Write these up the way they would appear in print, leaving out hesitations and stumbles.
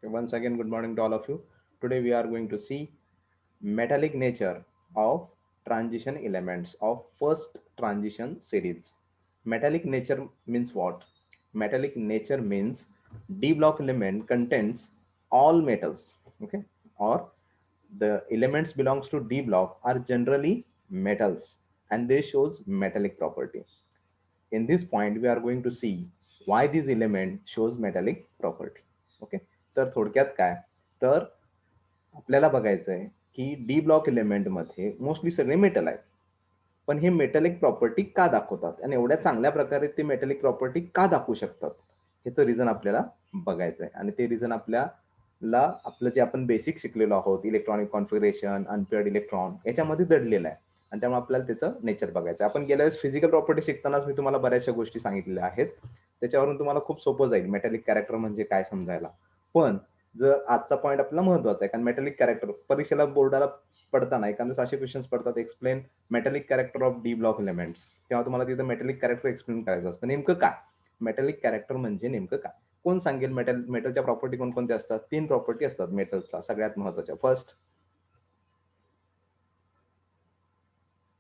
Once again, good morning to all of you. Today we are going to see metallic nature of transition elements of first transition series. Metallic nature means what? Metallic nature means D block element contains all metals, okay? Or the elements belongs to D block are generally metals and they shows metallic property. In this point we are going to see why this element shows metallic property. Okay, तर थोडक्यात काय, तर आपल्याला बघायचं आहे की D block element मध्ये mostly सगळे मेटल आहेत, पण हे मेटलिक प्रॉपर्टी का दाखवतात आणि एवढ्या चांगल्या प्रकारे ते मेटलिक प्रॉपर्टी का दाखवू शकतात, ह्याचं रिझन आपल्याला बघायचं आहे. आणि ते रिझन आपल्याला आपलं जे आपण बेसिक शिकलेलो आहोत, इलेक्ट्रॉनिक कॉन्फिगरेशन, अनपेअर्ड इलेक्ट्रॉन, याच्यामध्ये दडलेलं आहे आणि त्यामुळे आपल्याला त्याचं नेचर बघायचं आहे. आपण गेल्या वेळेस फिजिकल प्रॉपर्टी शिकतानाच मी तुम्हाला बऱ्याचशा गोष्टी सांगितलेल्या आहेत, त्याच्यावरून तुम्हाला खूप सोपं जाईल मेटॅलिक कॅरेक्टर म्हणजे काय समजायला. पण जर आजचा पॉईंट आपल्याला महत्वाचा आहे, कारण मेटॅलिक कॅरेक्टर परीक्षेला बोर्डाला पडताना एखादं असे क्वेश्चन्स पडतात, explain metallic character of D block elements, तेव्हा तुम्हाला तिथं मेटॅलिक कॅरेक्टर एक्सप्लेन करायचं असतं. नेमकं काय मेटॅलिक कॅरेक्टर म्हणजे, नेमकं काय, कोण सांगेल? मेटलच्या प्रॉपर्टी कोणकोणत्या असतात? 3 प्रॉपर्टी असतात मेटल्सला सगळ्यात महत्वाच्या. फर्स्ट,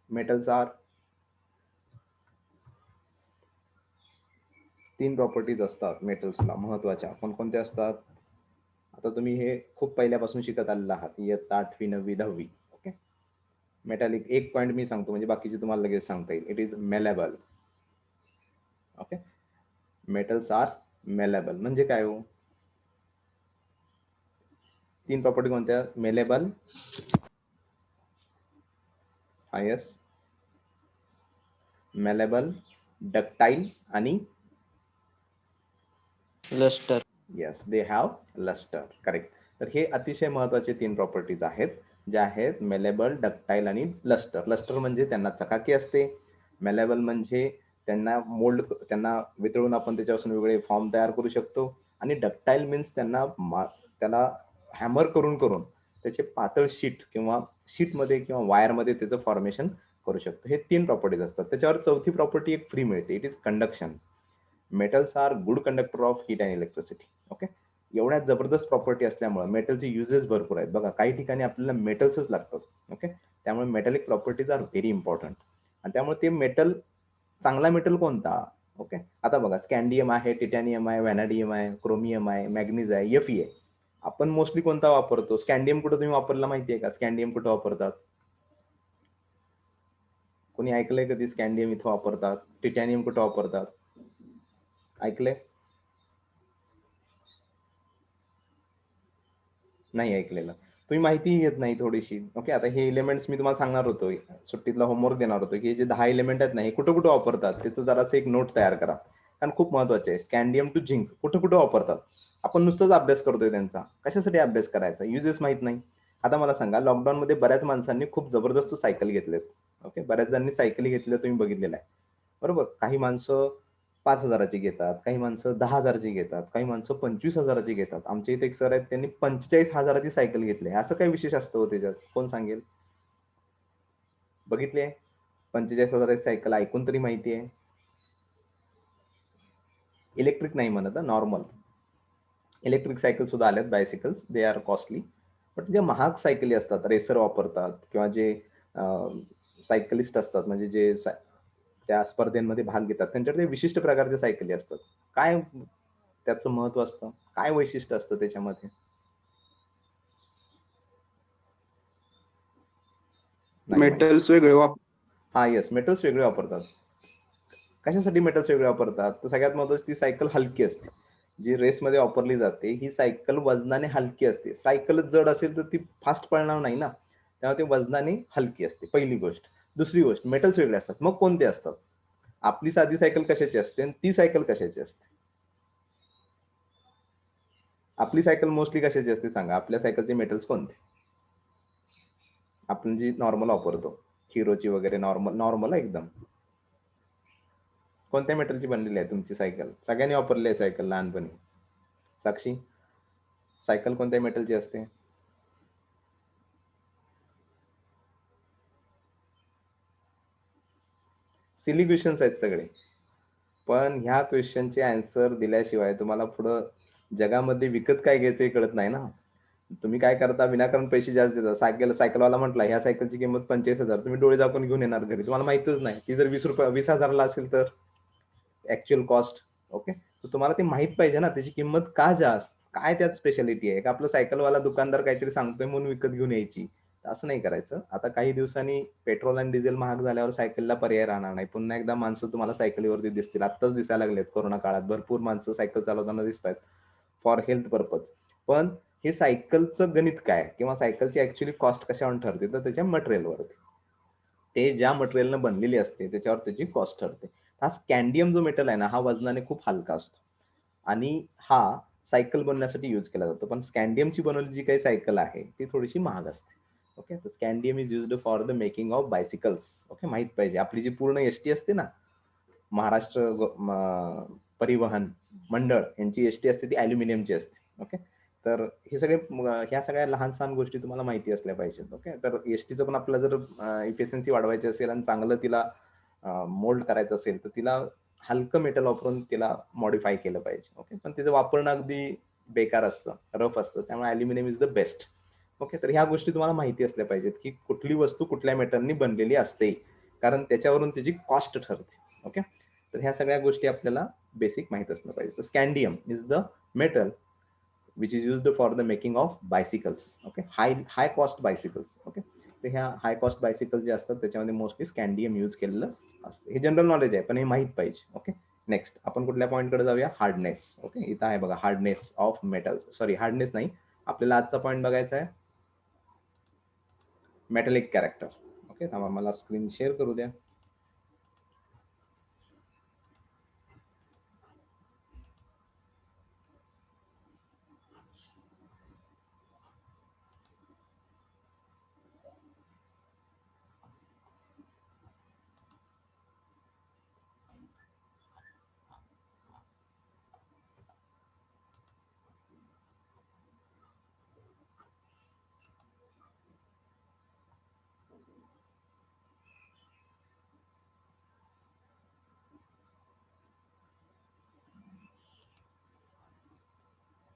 मेटल्स आर 3 प्रॉपर्टीज असतात मेटल्सला महत्वाच्या. कोणकोणत्या असतात? आता तुम्ही हे खूप पहिल्यापासून शिकत आलेला आहात, इयत्ता 8वी 9वी 10वी. ओके, मेटॅलिक एक पॉईंट मी सांगतो म्हणजे बाकीचे तुम्हाला लगेच सांगता येईल. It is malleable. Okay, metals are malleable म्हणजे काय हो? 3 प्रॉपर्टी कोणत्या? मेलेबल, आयस, मेलेबल, डक्टाईल आणि lustre. Yes, they have lustre. Correct. तर हे अतिशय महत्वाचे 3 प्रॉपर्टीज आहेत, ज्या आहेत मेलेबल, डक्टाईल आणि लस्टर. लस्टर म्हणजे त्यांना चकाकी असते, मेलेबल म्हणजे त्यांना मोल्ड, त्यांना वितळून आपण त्याच्यापासून वेगळे फॉर्म तयार करू शकतो, आणि डक्टाईल मीन्स त्यांना त्याला हॅमर करून करून त्याचे पातळ शीट किंवा शीटमध्ये किंवा वायरमध्ये त्याचं फॉर्मेशन करू शकतो. हे 3 प्रॉपर्टीज असतात. त्याच्यावर चौथी प्रॉपर्टी एक फ्री मिळते, it is conduction. Metals are good conductor of heat and electricity. Okay, एवढ्या जबरदस्त प्रॉपर्टी असल्यामुळे मेटलचे युजेस भरपूर आहेत. बघा, काही ठिकाणी आपल्याला मेटल्सच लागतात. ओके, त्यामुळे metallic properties are very important. आणि त्यामुळे ते मेटल, चांगला मेटल कोणता? ओके, आता बघा, स्कॅन्डियम आहे, टिटॅनियम आहे, व्हॅनाडियम आहे, क्रोमियम आहे, मॅग्नीज आहे, एफई आहे. आपण मोस्टली कोणता वापरतो? स्कॅन्डियम कुठं तुम्ही वापरला माहिती आहे का? स्कॅन्डियम कुठं वापरतात? कोणी ऐकलंय कधी स्कॅन्डियम इथं वापरतात? टिटॅनियम कुठं वापरतात? ऐकलंय? नाही ऐकलेलं. तुम्ही माहिती घेत नाही थोडीशी. ओके, आता हे एलिमेंट्स मी तुम्हाला सांगणार होतो, सुट्टीतला होमवर्क देणार होतो, की हे जे 10 एलिमेंट आहेत ना, हे कुठं कुठं वापरतात त्याचं जरासं एक नोट तयार करा, कारण खूप महत्वाचे आहे. स्कॅन्डियम टू झिंक कुठं कुठं वापरतात? आपण नुसतंच अभ्यास करतोय त्यांचा, कशासाठी अभ्यास करायचा? युजेस माहित नाही. आता मला सांगा, लॉकडाऊन मध्ये बऱ्याच माणसांनी खूप जबरदस्त सायकल घेतलेत. ओके, बऱ्याच जणांनी सायकली घेतल्या, तुम्ही बघितलेलं आहे बरोबर. काही माणसं 5,000ची घेतात, काही माणसं 10,000ची घेतात, काही माणसं 25,000ची घेतात. आमच्या इथे एक सर आहेत, त्यांनी 45,000ची सायकल घेतली. असं काही विशेष असतं हो त्याच्यात? कोण सांगेल? बघितली आहे 45,000ची सायकल? ऐकून तरी माहिती आहे. इलेक्ट्रिक नाही म्हणत, नॉर्मल इलेक्ट्रिक सायकल सुद्धा आल्यात, बायसिकल्स, दे आर कॉस्टली. बट जे महाग सायकली असतात, रेसर वापरतात, किंवा जे सायकलिस्ट असतात, म्हणजे जे त्या स्पर्धेमध्ये भाग घेतात, त्यांच्याकडे विशिष्ट प्रकारच्या सायकली असतात. काय त्याचं महत्व असतं? काय वैशिष्ट्य असतं त्याच्यामध्ये? नाही माहिती. मेटल्स वेगळे हा, येस, मेटल्स वेगळे वापरतात. कशासाठी मेटल्स वेगळे वापरतात? तर सगळ्यात महत्वाची, ती सायकल हलकी असते, जी रेसमध्ये वापरली जाते. ही सायकल वजनाने हलकी असते. सायकल जड असेल तर ती फास्ट पळणार नाही ना, त्यामुळे ते वजनाने हलकी असते, पहिली गोष्ट. दुसरी गोष्ट, मेटल्स वेगळे असतात. मग कोणते असतात? आपली साधी सायकल कशाची असते आणि ती सायकल कशाची असते? आपली सायकल मोस्टली कशाची असते सांगा? आपल्या सायकलचे मेटल्स कोणते? आपण जी नॉर्मल वापरतो, हिरोची वगैरे, नॉर्मल नॉर्मल एकदम, कोणत्या मेटलची बनलेली आहे तुमची सायकल? सगळ्यांनी वापरली आहे सायकल लहानपणी. साक्षी, सायकल कोणत्या मेटलची असते? सिली क्वेश्चन्स आहेत सगळे, पण ह्या क्वेश्चनचे आन्सर दिल्याशिवाय तुम्हाला पुढं जगामध्ये विकत काय घ्यायचं हे कळत नाही ना. तुम्ही काय करता, विनाकारण पैसे जास्त देता. सायकलवाला म्हटला, ह्या सायकलची किंमत 45,000, तुम्ही डोळे झाकून घेऊन येणार घरी. तुम्हाला माहितच नाही. ती जर ₹20,000 असेल तर ॲक्चुअल कॉस्ट. ओके. तर तुम्हाला ते माहीत पाहिजे ना, त्याची किंमत का जास्त? काय त्यात स्पेशालिटी आहे? का आपला सायकलवाला दुकानदार काहीतरी सांगतोय म्हणून विकत घेऊन यायची? असं नाही करायचं. आता काही दिवसांनी पेट्रोल आणि डिझेल महाग झाल्यावर सायकलला पर्याय राहणार नाही. पुन्हा एकदा माणसं तुम्हाला सायकलीवरती दिसतील. आत्ताच दिसायला लागलेत कोरोना काळात. भरपूर माणसं सायकल चालवताना दिसतायत फॉर हेल्थ पर्पज. पण हे सायकलचं गणित काय? किंवा सायकलची ॲक्चुअली कॉस्ट कशावरून ठरते? तर त्याच्या मटेरियलवरती. ते ज्या मटेरियलनं बनलेली असते त्याच्यावर त्याची कॉस्ट ठरते. हा स्कॅन्डियम जो मेटल आहे ना, हा वजनाने खूप हलका असतो आणि हा सायकल बनवण्यासाठी यूज केला जातो. पण स्कॅन्डियमची बनवलेली जी काही सायकल आहे, ती थोडीशी महाग असते. ओके. तर scandium is used for the making of bicycles. Okay. माहीत पाहिजे. आपली जी पूर्ण एस-टी असते ना, महाराष्ट्र परिवहन मंडळ यांची एस-टी असते ती ॲल्युमिनियमची असते. ओके. तर हे सगळे ह्या सगळ्या लहान-सहान गोष्टी तुम्हाला माहिती असल्या पाहिजेत. ओके. तर एस-टीचं पण आपल्याला जर इफिशियन्सी वाढवायची असेल आणि चांगलं तिला मोल्ड करायचं असेल, तर तिला हलकं मेटल वापरून तिला मॉडिफाय केलं पाहिजे. ओके. पण तिचं वापरणं अगदी बेकार असतं, रफ असतं. त्यामुळे aluminium is the best. Okay. तर ह्या गोष्टी तुम्हाला माहिती असल्या पाहिजेत, की कुठली वस्तू कुठल्या मेटलनी बनलेली असते. कारण त्याच्यावरून त्याची कॉस्ट ठरते. ओके. तर ह्या सगळ्या गोष्टी आपल्याला बेसिक माहीत असलं पाहिजे. तर scandium is the metal which is used for the making of bicycles. Okay. High cost bicycles. Okay. तर ह्या हाय कॉस्ट बायसिकल जे असतात त्याच्यामध्ये मोस्टली स्कॅन्डियम यूज केलेलं असतं. हे जनरल नॉलेज आहे, पण हे माहीत पाहिजे. ओके. नेक्स्ट आपण कुठल्या पॉईंटकडे जाऊया? हार्डनेस. ओके. इथं आहे बघा hardness of metals. Sorry, hardness नाही. आपल्याला आजचा पॉईंट बघायचा आहे मेटॅलिक कॅरेक्टर. ओके. थांबा, मला स्क्रीन शेअर करू द्या.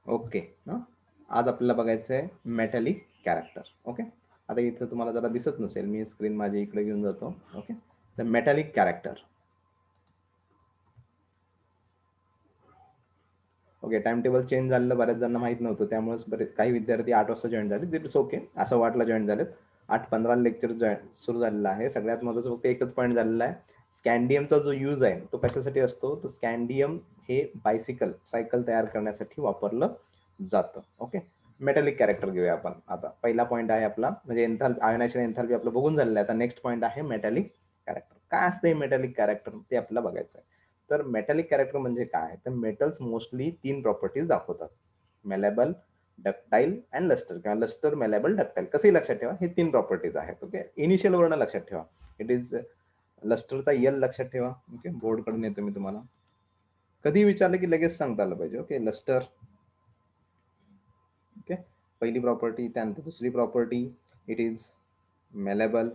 ओके. आज आपल्याला बघायचं आहे मेटॅलिक कॅरेक्टर. ओके. आता इथं तुम्हाला जरा दिसत नसेल, मी स्क्रीन माझी इकडे घेऊन जातो. ओके. तर metallic character. Okay. Time table change झालेलं बऱ्याच जणांना माहीत नव्हतं. त्यामुळेच बरेच काही विद्यार्थी 8 वाजता जॉइन झाले. It's okay. असं वाटलं जॉइन झालेत. 8:15 लेक्चर सुरू झालेलं आहे. सगळ्यात महत्त्वाचं फक्त एकच पॉईंट झालेला आहे. स्कॅन्डियमचा जो यूज आहे तो कशासाठी असतो? तर स्कॅन्डियम हे सायकल तयार करण्यासाठी वापरलं जातं. ओके. मेटॅलिक कॅरेक्टर घेऊया आपण आता. पहिला पॉईंट आहे आपला, म्हणजे आयोनायझेशन एन्थाल्पी आपलं बघून झालेलं आहे. आता नेक्स्ट पॉईंट आहे मेटॅलिक कॅरेक्टर. काय असतं मेटॅलिक कॅरेक्टर ते आपल्याला बघायचं आहे. तर मेटॅलिक कॅरेक्टर म्हणजे काय? तर मेटल्स मोस्टली 3 प्रॉपर्टीज दाखवतात. मेलेबल, डक्टाईल अँड लस्टर, किंवा लस्टर, मेलेबल, डक्टाईल. कसंही लक्षात ठेवा, हे 3 प्रॉपर्टीज आहेत. ओके. इनिशियल वर्ण लक्षात ठेवा. इट इज लस्टरचा यल लक्षात ठेवा. ओके. बोर्डकडून येतो मी तुम्हाला. कधी विचारलं की लगेच सांगता आलं पाहिजे. ओके. लस्टर. ओके. पहिली प्रॉपर्टी. त्यानंतर दुसरी प्रॉपर्टी इट इज मेलेबल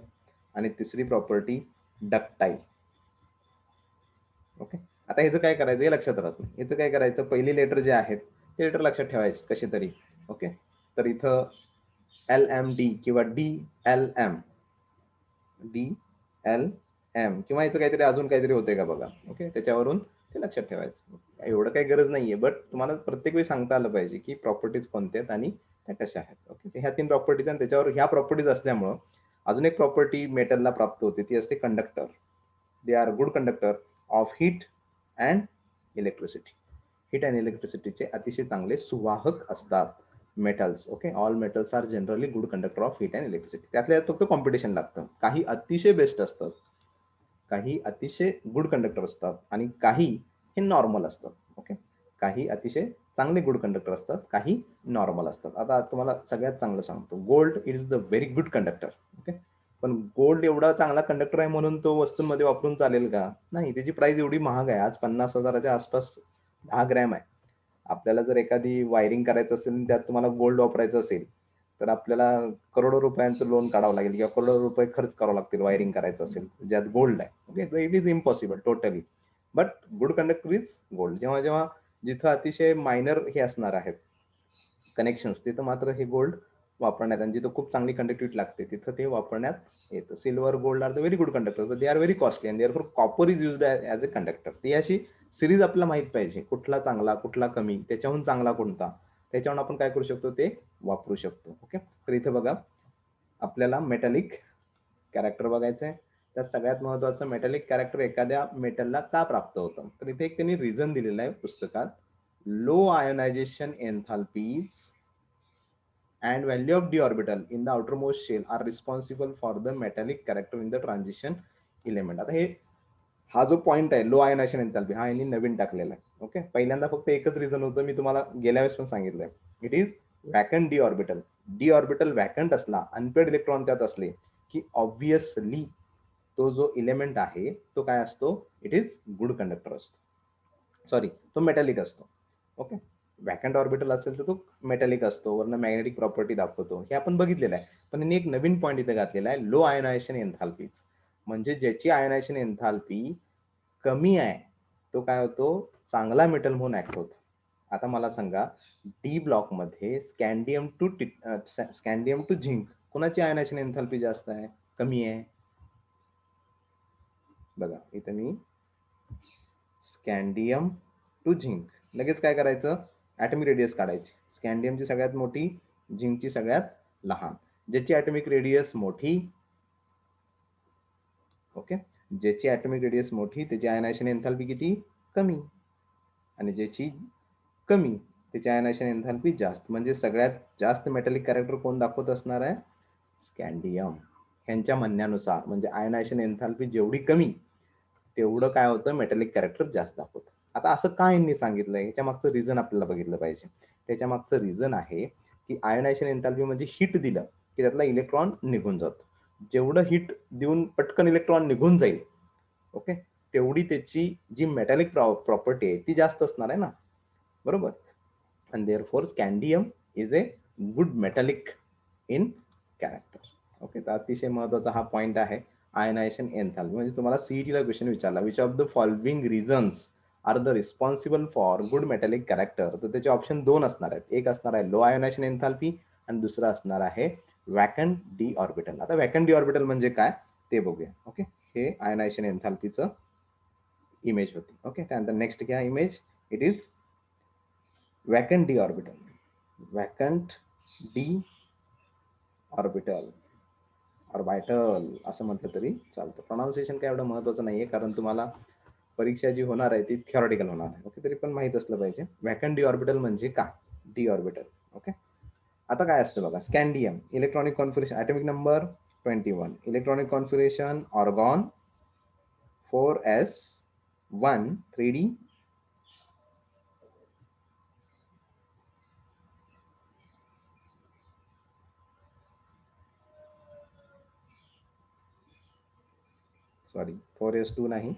आणि तिसरी प्रॉपर्टी डक्टाईल. ओके. आता ह्याचं काय करायचं हे लक्षात राहत नाही. ह्याचं काय करायचं, पहिली लेटर जे आहेत ते लेटर लक्षात ठेवायचे कसे तरी. ओके. तर इथं LMD किंवा DLM, DLM किंवा याचं काहीतरी अजून काहीतरी होतंय का बघा. ओके. त्याच्यावरून ते लक्षात ठेवायचं. एवढं काही गरज नाहीये, बट तुम्हाला प्रत्येक वेळी सांगता आलं पाहिजे की प्रॉपर्टीज कोणत्या आहेत आणि त्या कशा आहेत. ओके. ह्या 3 प्रॉपर्टीज आणि त्याच्यावर ह्या प्रॉपर्टीज असल्यामुळं अजून एक प्रॉपर्टी मेटलला प्राप्त होते, ती असते conductor. They are good conductor of heat and electricity. Heat and इलेक्ट्रिसिटीचे अतिशय चांगले सुवाहक असतात metals. Okay. All metals are generally good conductor of heat and electricity. त्यातल्या फक्त कॉम्पिटिशन लागतं. काही अतिशय बेस्ट असतात, काही अतिशय गुड कंडक्टर असतात आणि काही हे नॉर्मल असतात. ओके. काही अतिशय चांगले गुड कंडक्टर असतात, काही नॉर्मल असतात. आता तुम्हाला सगळ्यात चांगलं सांगतो, gold is the very good conductor. Okay. पण गोल्ड एवढा चांगला कंडक्टर आहे म्हणून तो वस्तूंमध्ये वापरून चालेल का? नाही. त्याची प्राइस एवढी महाग आहे. आज 50,000च्या आसपास 10 ग्रॅम आहे. आपल्याला जर एखादी वायरिंग करायचं असेल आणि त्यात तुम्हाला गोल्ड वापरायचं असेल, तर आपल्याला करोडो रुपयांचं लोन काढावं लागेल किंवा करोडो रुपये खर्च करावे लागतील वायरिंग करायचं असेल ज्यात गोल्ड आहे. Okay. It is impossible totally. But good conductor is gold. जेव्हा जेव्हा जिथं अतिशय मायनर हे असणार आहेत कनेक्शन्स, तिथं मात्र हे गोल्ड वापरण्यात, आणि जिथं खूप चांगली कंडक्टिव्हिटी लागते तिथं ते वापरण्यात येतं. Silver, gold are the very good conductor, but they are very costly and therefore copper is used as a conductor. ती अशी सिरीज आपल्याला माहित पाहिजे, कुठला चांगला, कुठला कमी, त्याच्याहून चांगला कोणता, त्याच्याहून आपण काय करू शकतो ते वापरू शकतो. ओके, तर इथं बघा आपल्याला मेटॅलिक कॅरेक्टर बघायचं आहे. त्यात सगळ्यात महत्वाचं मेटॅलिक कॅरेक्टर एखाद्या मेटलला का प्राप्त होतं, तर इथे एक त्यांनी रिझन दिलेलं आहे पुस्तकात. Low ionisation enthalpies and value of d orbital in the outermost shell are responsible for the metallic character in the transition element. आता हे हा जो पॉइंट आहे लो आयोनायझेशन एन्थाल्पी, हा यांनी नवीन टाकलेला आहे. ओके, पहिल्यांदा फक्त एकच रिझन होतं, मी तुम्हाला गेल्या वेळेस पण सांगितलंय. It is vacant D orbital. D orbital vacant असला, अनपेड इलेक्ट्रॉन त्यात असले की ऑब्व्हियसली तो जो इलेमेंट आहे तो काय असतो, इट इज गुड कंडक्टर असतो, सॉरी तो मेटॅलिक असतो. ओके, वॅकंट ऑर्बिटल असेल तर तो मेटॅलिक असतो, वरनं मॅग्नेटिक प्रॉपर्टी दाखवतो, हे आपण बघितलेलं आहे. पण यांनी एक नवीन पॉईंट इथे घातलेला आहे, लो आयोनायझेशन एन्थाल्पीज, म्हणजे ज्याची आयोनायझेशन एन्थाल्पी कमी आहे तो काय होतो, चांगला मेटल म्हणून ऍक्ट होतो. आता मला सांगा, डी ब्लॉक मध्ये स्कॅन्डियम टू झिंक कोणाची आयोनायझेशन एन्थाल्पी जास्त आहे, कमी आहे? बघा इथे मी स्कॅन्डियम टू झिंक, लगेच काय करायचं, ॲटॉमिक रेडियस काढायची. स्कॅन्डियमची सगळ्यात मोठी, झिंकची सगळ्यात लहान. ज्याची ॲटॉमिक रेडियस मोठी, ओके, ज्याची ॲटॉमिक रेडियस मोठी त्याची आयोनायझेशन एन्थाल्पी किती, कमी, आणि ज्याची कमी त्याची आयोनायझेशन एन्थाल्पी जास्त. म्हणजे सगळ्यात जास्त मेटॅलिक कॅरेक्टर कोण दाखवत असणार आहे, स्कॅन्डियम. ह्यांच्या म्हणण्यानुसार म्हणजे आयोनायझेशन एन्थाल्पी जेवढी कमी तेवढं काय होतं, मेटॅलिक कॅरेक्टर जास्त दाखवतं. आता असं का यांनी सांगितलंय, याच्या मागचं रिझन आपल्याला बघितलं पाहिजे. त्याच्या मागचं रिझन आहे की आयोनायझेशन एन्थाल्पी म्हणजे हिट दिलं की त्यातला इलेक्ट्रॉन निघून जातो. जेवढं हिट देऊन पटकन इलेक्ट्रॉन निघून जाईल, ओके, तेवढी त्याची जी मेटॅलिक प्रॉपर्टी आहे ती जास्त असणार आहे ना, बरोबर. and therefore scandium is a good metallic in character. Okay, तर अतिशय महत्वाचा हा पॉइंट आहे आयनायझेशन एन्थाल्पी. म्हणजे तुम्हाला सीईटीला क्वेश्चन विचारला, which of the following reasons are the responsible for good metallic character, तर त्याचे ऑप्शन दोन असणार आहेत. एक असणार आहे लो आयोनायझेशन एन्थाल्पी आणि दुसरं असणार आहे वॅकंट डी ऑर्बिटल. आता वॅकंट डी ऑर्बिटल म्हणजे काय ते बघूया. ओके, हे आयोनायझेशन एन्थाल्पीचं इमेज होती. ओके, त्यानंतर नेक्स्ट घ्या image, it is vacant D orbital. Vacant D orbital, orbital असं म्हटलं तरी चालतं. प्रोनाउन्सिएशन काय एवढं महत्वाचं नाहीये, कारण तुम्हाला परीक्षा जी होणार आहे ती थिअरॉटिकल होणार आहे. ओके, तरी पण माहित असलं पाहिजे वॅकंट डी ऑर्बिटल म्हणजे काय, डी ऑर्बिटल. ओके, आता काय असतं बघा, scandium electronic configuration atomic number 21, electronic configuration argon 4s1 3d, sorry 4s2 नाही,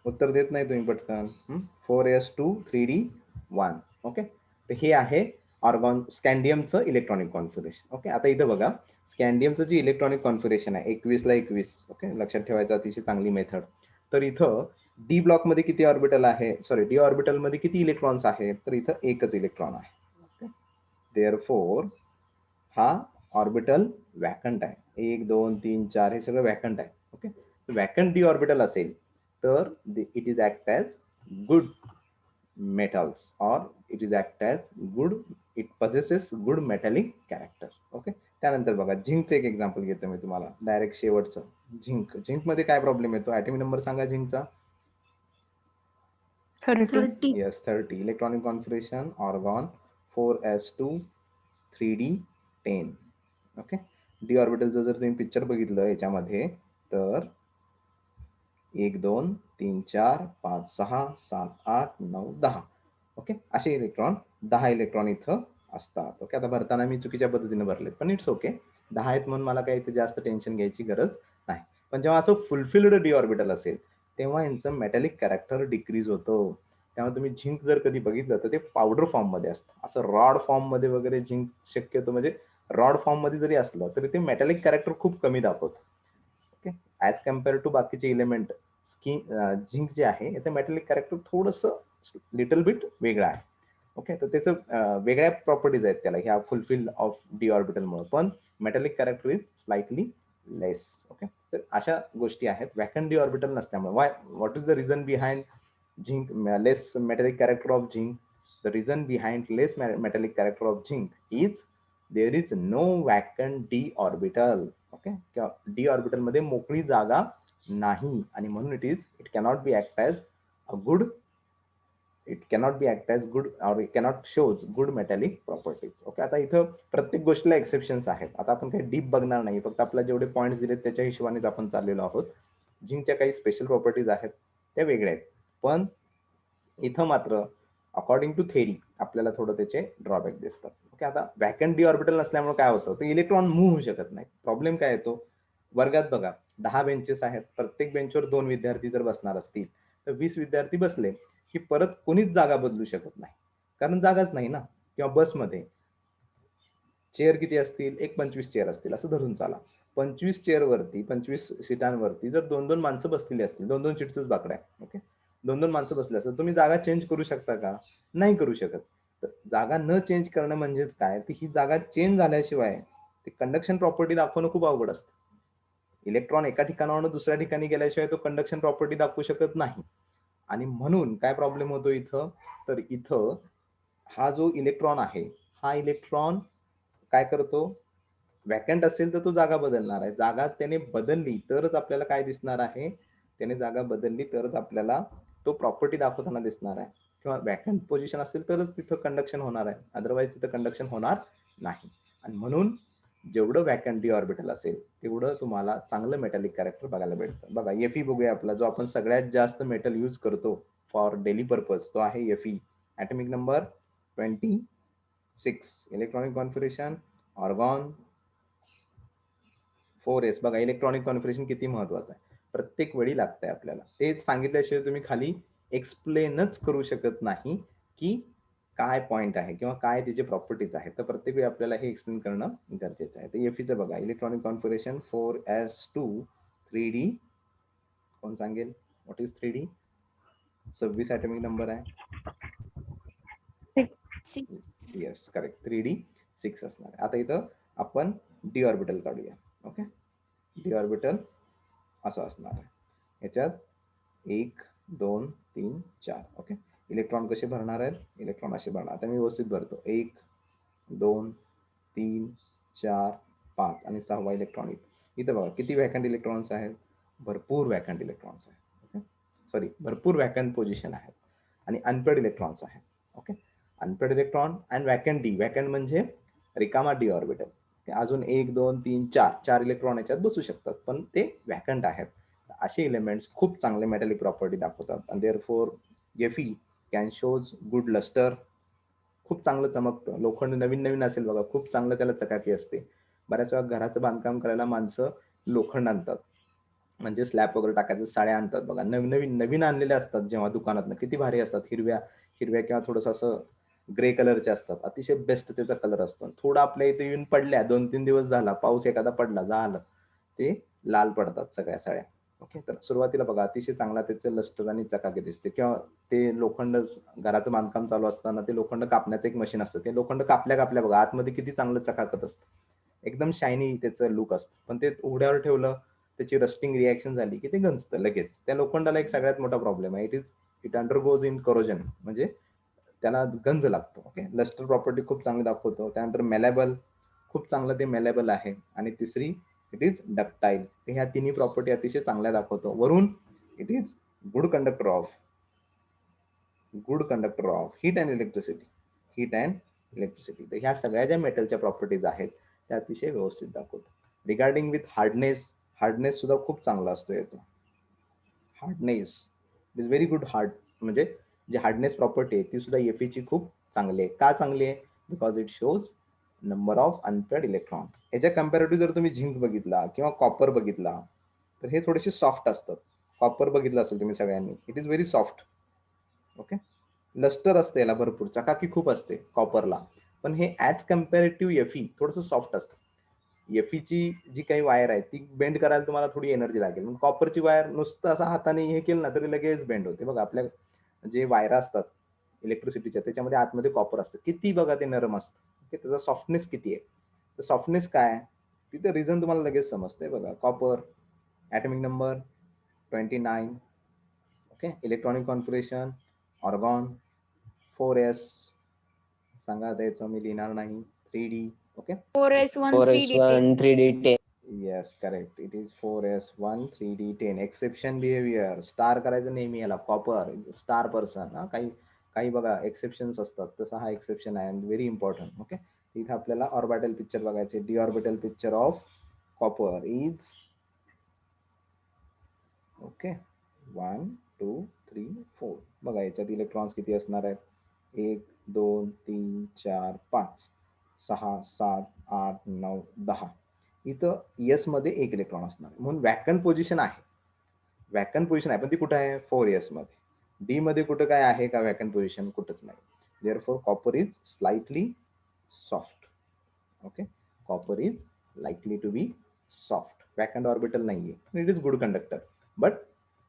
उत्तर देत नाही तुम्ही पटकन. 4s2 3d1. ओके, तर हे आहे ऑर्गॉन स्कॅन्डियमचं इलेक्ट्रॉनिक कॉन्फिगरेशन. ओके, आता इथं बघा स्कॅन्डियमचं जे इलेक्ट्रॉनिक कॉन्फिगरेशन आहे 21 ओके, लक्षात ठेवायचं, अतिशय चांगली मेथड. तर इथं डी ब्लॉक मध्ये किती ऑर्बिटल आहे, सॉरी डी ऑर्बिटल मध्ये किती इलेक्ट्रॉन्स आहेत, तर इथं एकच इलेक्ट्रॉन आहे. ओके, देअरफोर हा ऑर्बिटल वॅकंट आहे. 1 2 3 4 हे सगळं वॅकंट आहे. ओके, वॅकंट डी ऑर्बिटल असेल तर it is act as good metals or it is act as good, it possesses good metallic character. Okay, त्यानंतर बघा झिंकचं एक एक्झाम्पल घेतो मी तुम्हाला डायरेक्ट शेवटचं. झिंक मध्ये काय प्रॉब्लेम येतो, ॲटॉमिक नंबर सांगा झिंकचा. 30. Yes 30. Electronic configuration argon 4s2 3d10. Okay, D ऑर्बिटलचं जर तुम्ही पिक्चर बघितलं याच्यामध्ये तर 1 2 3 4 5 6 7 8 9 10. ओके, असे इलेक्ट्रॉन 10 इलेक्ट्रॉन इथं असतात. ओके, आता भरताना मी चुकीच्या पद्धतीने भरलेत, पण इट्स ओके. 10 आहेत म्हणून मला काही इथे जास्त टेन्शन घ्यायची गरज नाही. पण जेव्हा असं फुलफिल्ड डी ऑर्बिटल असेल तेव्हा यांचं मेटॅलिक कॅरेक्टर डिक्रीज होतं. त्यामुळे तुम्ही झिंक जर कधी बघितलं तर ते पावडर फॉर्म मध्ये असतं. असं रॉड फॉर्म मध्ये वगैरे झिंक शक्यतो, म्हणजे रॉड फॉर्म मध्ये जरी असलं तरी ते मेटॅलिक कॅरेक्टर खूप कमी दाखवतं. ओके, ॲज कम्पेअर टू बाकीचे इलेमेंट झिंक जे आहे याचं मेटॅलिक कॅरेक्टर थोडंसं लिटल बिट वेगळं आहे. ओके, तर त्याचं वेगळ्या प्रॉपर्टीज आहेत त्याला ह्या फुलफिल ऑफ डी ऑर्बिटलमुळे, पण metallic character is slightly less. Okay, तर अशा गोष्टी आहेत वॅकंट डी ऑर्बिटल नसल्यामुळे. What is the reason behind zinc less metallic character of zinc? The reason behind less metallic character of zinc is there is no vacant D orbital. Okay, D orbital मध्ये मोकळी जागा नाही, आणि म्हणून it cannot be act as a good, it cannot be act as good or it cannot shows good metallic properties. Okay, आता इथं प्रत्येक गोष्टीला एक्सेप्शन्स आहेत. आता आपण काही डीप बघणार नाही, फक्त आपल्याला जेवढे पॉईंट्स दिलेत त्याच्या हिशोबानेच आपण चाललेलो आहोत. झिंकच्या काही स्पेशल प्रॉपर्टीज आहेत, त्या वेगळ्या आहेत, पण इथं मात्र अकॉर्डिंग टू थेरी आपल्याला थोडं त्याचे ड्रॉबॅक दिसतात. ओके, आता वॅकंट डी ऑर्बिटल नसल्यामुळे काय होतं, तर इलेक्ट्रॉन मूव्ह होऊ शकत नाही. प्रॉब्लेम काय येतो, वर्गात बघा 10 बेंचेस आहेत, प्रत्येक बेंचवर 2 विद्यार्थी जर बसणार असतील तर 20 विद्यार्थी बसले की परत कोणीच जागा बदलू शकत नाही, कारण जागाच नाही ना. किंवा बसमध्ये चेअर किती असतील, एक 25 चेअर असतील असं धरून चाला. 25 चेअरवरती 25 सीटांवरती जर 2-2 माणसं बसलेली असतील, 2-2 सीटच बाकडं आहे. ओके, 2-2 माणसं बसले असतील, तुम्ही जागा चेंज करू शकता का? नाही करू शकत. तर जागा न चेंज करणं म्हणजेच काय, तर ही जागा चेंज झाल्याशिवाय ते कंडक्शन प्रॉपर्टी दाखवणं खूप अवघड असतं. इलेक्ट्रॉन एका ठिकाणावरून दुसऱ्या ठिकाणी गेल्याशिवाय तो कंडक्शन प्रॉपर्टी दाखवू शकत नाही. आणि म्हणून काय प्रॉब्लेम होतो इथं, तर इथं हा जो इलेक्ट्रॉन आहे, हा इलेक्ट्रॉन काय करतो, वॅकंट असेल तर तो जागा बदलणार आहे. जागा त्याने बदलली तरच आपल्याला काय दिसणार आहे, त्याने जागा बदलली तरच आपल्याला तो प्रॉपर्टी दाखवताना दिसणार आहे. किंवा वॅकंट पोझिशन असेल तरच तिथं कंडक्शन होणार आहे, अदरवाईज तिथं कंडक्शन होणार नाही. आणि म्हणून जेवढं वॅकंट डी ऑर्बिटल असेल तेवढं तुम्हाला चांगलं मेटॅलिक कॅरेक्टर बघायला भेटतं. बघा एफई बघूया, आपला जो आपण सगळ्यात जास्त मेटल यूज करतो फॉर डेली पर्पज, तो आहे FE. Atomic number 26, electronic configuration argon 4s. बघा इलेक्ट्रॉनिक कॉन्फिगरेशन किती महत्वाचं आहे, प्रत्येक वेळी लागतंय आपल्याला. ते सांगितल्याशिवाय तुम्ही खाली एक्सप्लेनच करू शकत नाही की काय पॉईंट आहे किंवा काय त्याचे प्रॉपर्टीज आहेत. तर प्रत्येक वेळी आपल्याला हे एक्सप्लेन करणं गरजेचं आहे. तर एफईचं बघा, इलेक्ट्रॉनिक कॉन्फिगरेशन 4s2 3d. कोण सांगेल what is 3d? 26 atomic number आहे. येस, करेक्ट, 3d 6 असणार आहे. आता इथं आपण डी ऑर्बिटल काढूया. ओके, डी ऑर्बिटल असं असणार आहे. याच्यात 1 2 3 4. ओके, इलेक्ट्रॉन कसे भरणार आहेत, इलेक्ट्रॉन असे भरणार. आता मी व्यवस्थित भरतो, 1 2 3 4 5 आणि 6वा इलेक्ट्रॉन इथं बघा किती वॅकंट इलेक्ट्रॉन्स आहेत, भरपूर वॅकंट इलेक्ट्रॉन्स आहेत. ओके, सॉरी, भरपूर वॅकंट पोझिशन आहेत आणि अनपेड इलेक्ट्रॉन्स आहेत. Okay, unpaired electron and vacant D. Vacant म्हणजे रिकामा डी ऑर्बिटल. अजून 1 2 3 4 4 इलेक्ट्रॉन याच्यात बसू शकतात, पण ते वॅकंट आहेत. असे एलिमेंट्स खूप चांगले मेटॅलिक प्रॉपर्टी दाखवतात. आणि therefore Fe can shows good lustre, खूप चांगलं चमकतं. लोखंड नवीन नवीन असेल बघा, खूप चांगलं त्याला चकाकी असते. बऱ्याच वेळा घराचं बांधकाम करायला माणसं लोखंड आणतात, म्हणजे स्लॅब वगैरे टाकायचं साड्या आणतात बघा, नवीन नवीन आणलेल्या असतात जेव्हा दुकानातनं, किती भारी असतात, हिरव्या हिरव्या किंवा थोडंसं असं ग्रे कलरचे असतात, अतिशय बेस्ट त्याचा कलर असतो. थोडं आपल्या इथे येऊन पडल्या 2-3 दिवस झाला, पाऊस एखादा पडला झालं ते लाल पडतात सगळ्या साड्या. ओके, तर सुरुवातीला बघा अतिशय चांगला त्याचे लस्टर आणि चकाकी दिसते. किंवा ते लोखंड घराचं बांधकाम चालू असताना ते लोखंड कापण्याचं एक मशीन असतं, ते लोखंड कापल्या बघा आतमध्ये किती चांगलं चकाकत असतं, एकदम शायनी त्याचं लुक असतं. पण ते उघड्यावर ठेवलं, त्याची रस्टिंग रिॲक्शन झाली की ते गंजतं लगेच. त्या लोखंडाला एक सगळ्यात मोठा प्रॉब्लेम आहे, इट अंडरगोज इन करोजन, म्हणजे त्याला गंज लागतो. ओके, लस्टर प्रॉपर्टी खूप चांगली दाखवतो. त्यानंतर मेलेबल, खूप चांगलं ते मेलेबल आहे. आणि तिसरी इट इज डक्टाईल. ह्या तिन्ही प्रॉपर्टी अतिशय चांगल्या दाखवतो. वरून it is good conductor of heat and electricity. तर ह्या सगळ्या ज्या मेटलच्या प्रॉपर्टीज आहेत त्या अतिशय व्यवस्थित दाखवतो. रिगार्डिंग विथ हार्डनेस सुद्धा खूप चांगला असतो याचा. Hardness is very good. म्हणजे जे हार्डनेस प्रॉपर्टी आहे ती सुद्धा एफईची खूप चांगली आहे. का चांगली आहे? Because it shows number of unpaired electron. याच्या कम्पॅरेटिव्ह जर तुम्ही झिंक बघितला किंवा कॉपर बघितला तर हे थोडेसे सॉफ्ट असतात. कॉपर बघितलं असेल तुम्ही सगळ्यांनी, it is very soft. Okay, lustre असते याला भरपूर, चकाकी खूप असते कॉपरला, पण हे ॲज कम्पॅरेटिव्ह एफई थोडंसं सॉफ्ट असतं. एफईची जी काही वायर आहे ती बेंड करायला तुम्हाला थोडी एनर्जी लागेल. मग कॉपरची वायर नुसतं असं हाताने हे केलं ना तरी लगेच बेंड होते. बघा आपल्या जे वायरा असतात इलेक्ट्रिसिटीच्या त्याच्यामध्ये आतमध्ये कॉपर असतं. किती बघा ते नरम असतं. त्याचा सॉफ्टनेस किती आहे. तर सॉफ्टनेस काय आहे? तिथे रिझन तुम्हाला लगेच समजतंय बघा. Copper, atomic number 29, okay. Electronic configuration, argon, 4s सांगा द्यायचं मी लिहिणार नाही. 3D, okay. 4s1 3d10. 4s1 3d10. Yes, correct. It is 4s1 3d10. Exception behaviour, star करायचं नेहमी याला. Copper star person. हा काही काही बघा एक्सेप्शन्स असतात, तसा हा एक्सेप्शन आहे अँड व्हेरी इम्पॉर्टंट. ओके. इथे आपल्याला ऑर्बिटल पिक्चर बघायचे. D orbital picture of copper is okay 1 2 3 4. बघा याच्यात इलेक्ट्रॉन्स किती असणार आहेत? 1 2 3 4 5 6 7 8 9 10. इथं यस मध्ये एक इलेक्ट्रॉन असणार म्हणून वॅकंट पोझिशन आहे. वॅकंट पोझिशन आहे पण ती कुठं आहे? 4s मध्ये. डी मध्ये कुठं काय आहे का वॅकंट पोझिशन? कुठंच नाही. Therefore copper is slightly soft. Okay. Copper is likely to be soft. Vacant orbital नाहीये. It is good conductor. But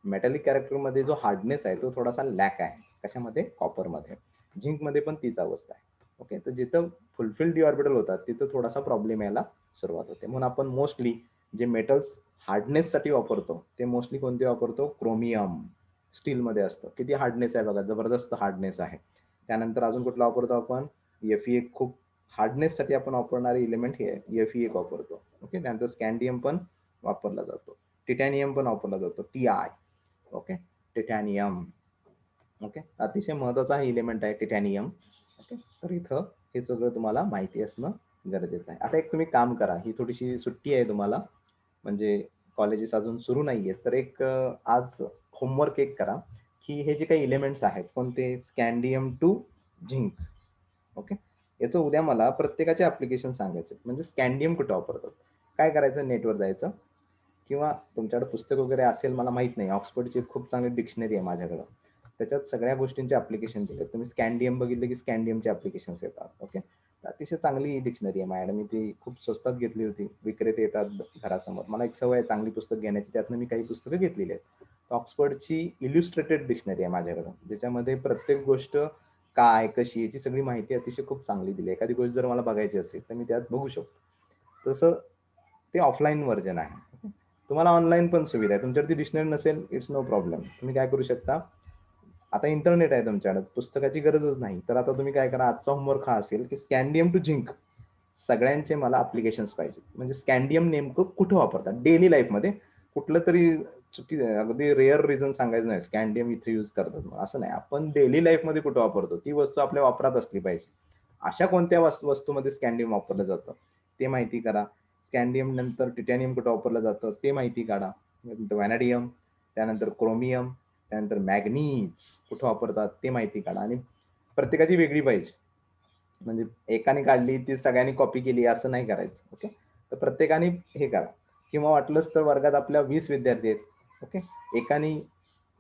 metallic कॅरेक्टरमध्ये जो हार्डनेस आहे तो थोडासा लॅक आहे. कशामध्ये? कॉपरमध्ये. झिंकमध्ये पण तीच अवस्था आहे. ओके. तर जिथं फुलफिल डी ऑर्बिटल होतात तिथं थोडासा प्रॉब्लेम यायला सुरुवात होते. म्हणून आपण मोस्टली जे मेटल्स हार्डनेससाठी वापरतो ते मोस्टली कोणते वापरतो? क्रोमियम. स्टीलमध्ये असतं. किती हार्डनेस आहे बघा, जबरदस्त हार्डनेस आहे. त्यानंतर अजून कुठला वापरतो आपण? Fe एक खूप हार्डनेससाठी आपण वापरणारे एलिमेंट हे Fe एक वापरतो. ओके. त्यानंतर स्कॅन्डियम पण वापरला जातो. टिटॅनियम पण वापरला जातो. Ti. ओके. टिटॅनियम. ओके. अतिशय महत्वाचा हा एलिमेंट आहे टिटॅनियम. ओके. तर इथं हे सगळं तुम्हाला माहिती असणं गरजेचं आहे. आता एक तुम्ही काम करा, ही थोडीशी सुट्टी आहे तुम्हाला, म्हणजे कॉलेजेस अजून सुरू नाहीये. तर एक आज होमवर्क एक करा की हे जे काही एलिमेंट्स आहेत कोणते? स्कॅन्डियम टू झिंक. ओके. याचं उद्या मला प्रत्येकाचे ऍप्लिकेशन सांगायचे. म्हणजे स्कॅन्डियम कुठं वापरतात? काय करायचं? नेटवर जायचं किंवा तुमच्याकडे पुस्तक वगैरे असेल मला माहित नाही. ऑक्सफर्डची खूप चांगली डिक्शनरी आहे माझ्याकडं. त्याच्यात सगळ्या गोष्टींचे ऍप्लिकेशन दिले. तुम्ही स्कॅन्डियम बघितलं की स्कॅन्डियमचे ऍप्लिकेशन्स येतात. ओके. अतिशय चांगली डिक्शनरी आहे माझ्याकडे. मी ती खूप स्वस्तात घेतली होती. विक्रेते येतात घरासमोर. मला एक सवय आहे चांगली पुस्तक घेण्याची. त्यातनं मी काही पुस्तकं घेतलेली आहेत. ऑक्सफर्डची इल्युस्ट्रेटेड डिक्शनरी आहे माझ्याकडं, ज्याच्यामध्ये प्रत्येक गोष्ट काय कशी याची सगळी माहिती अतिशय खूप चांगली दिली आहे. एखादी गोष्ट जर मला बघायची असेल तर मी त्यात बघू शकतो. तसं ते ऑफलाईन व्हर्जन आहे. तुम्हाला ऑनलाईन पण सुविधा आहे. तुमच्याकडे ती डिक्शनरी नसेल, इट्स नो प्रॉब्लेम. तुम्ही काय करू शकता? आता इंटरनेट आहे तुमच्याकडे, पुस्तकाची गरजच नाही. तर आता तुम्ही काय करा, आजचा होमवर्क हा असेल की स्कॅन्डियम टू झिंक सगळ्यांचे मला ऍप्लिकेशन्स पाहिजे. म्हणजे स्कॅन्डियम नेमकं कुठं वापरतात डेली लाईफमध्ये? कुठलं तरी अगदी रेअर रिझन सांगायचं नाही स्कॅन्डियम इथे यूज करतात असं नाही. आपण डेली लाईफमध्ये कुठं वापरतो ती वस्तू आपल्या वापरात असली पाहिजे. अशा कोणत्या वस्तूमध्ये स्कॅन्डियम वापरलं जातं ते माहिती करा. स्कॅन्डियम नंतर टिटॅनियम कुठं वापरलं जातं ते माहिती काढा. व्हॅनॅडियम, त्यानंतर क्रोमियम, त्यानंतर मॅग्नीज कुठं वापरतात ते माहिती काढा. आणि प्रत्येकाची वेगळी पाहिजे. म्हणजे एकाने काढली ती सगळ्यांनी कॉपी केली असं नाही करायचं. ओके. तर प्रत्येकाने हे करा. किंवा वाटलंच तर वर्गात आपल्या 20 विद्यार्थी आहेत. ओके. एकाने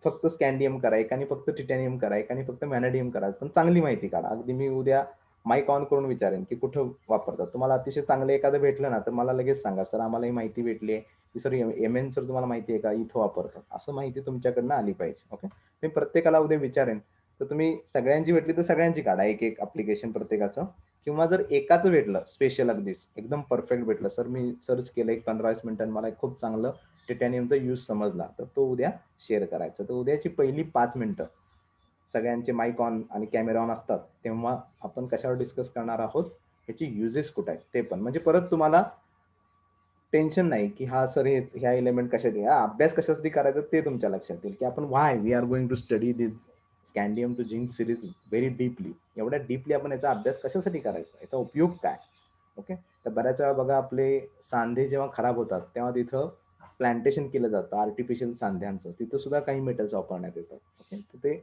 फक्त स्कॅन्डियम करा, एकाने फक्त टिटॅनियम करा, एकाने फक्त व्हॅनॅडियम करा, पण चांगली माहिती काढा. अगदी मी उद्या माईक ऑन करून विचारेन की कुठं वापरतात. तुम्हाला अतिशय चांगलं एखादं भेटलं ना तर मला लगेच सांगा, सर आम्हाला ही माहिती भेटली आहे की सर एम सर तुम्हाला माहिती आहे का इथं वापरतात, असं माहिती तुमच्याकडनं आली पाहिजे. ओके. मी प्रत्येकाला उद्या विचारेन. तर तुम्ही सगळ्यांची भेटली तर सगळ्यांची काढा एक एक ऍप्लिकेशन प्रत्येकाचं. किंवा जर एकाच भेटलं स्पेशल अगदीच एकदम परफेक्ट भेटलं, सर मी सर्च केलं एक 15-20 मिनिटांनी मला एक खूप चांगलं टिटॅनियमचा यूज समजला, तर तो उद्या शेअर करायचा. तर उद्याची पहिली 5 मिनिटं सगळ्यांचे माईक ऑन आणि कॅमेरा ऑन असतात तेव्हा आपण कशावर डिस्कस करणार आहोत, ह्याची युजेस कुठे आहेत ते पण. म्हणजे परत तुम्हाला टेन्शन नाही की हा सर हे ह्या एलिमेंट कशात आहे, हा अभ्यास कशासाठी करायचा ते तुमच्या लक्षात येईल की आपण why we are going to study this scandium to zinc series very deeply. एवढ्या डीपली आपण याचा अभ्यास कशासाठी करायचा, याचा उपयोग काय. ओके. तर बऱ्याच वेळा बघा आपले सांधे जेव्हा खराब होतात तेव्हा तिथं प्लांटेशन केलं जातं आर्टिफिशियल सांध्यांचं. तिथं सुद्धा काही मेटल्स वापरण्यात येतात. ओके. तर ते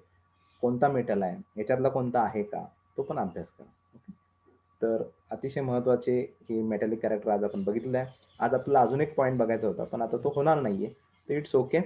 कोणता मेटल आहे, याच्यातला कोणता आहे का, तो पण अभ्यास करा. ओके. तर अतिशय महत्वाचे हे मेटॅलिक कॅरेक्टर आज आपण बघितलेलं आहे. आज आपल्याला अजून एक पॉईंट बघायचा होता पण आता तो होणार नाहीये. तर इट्स ओके.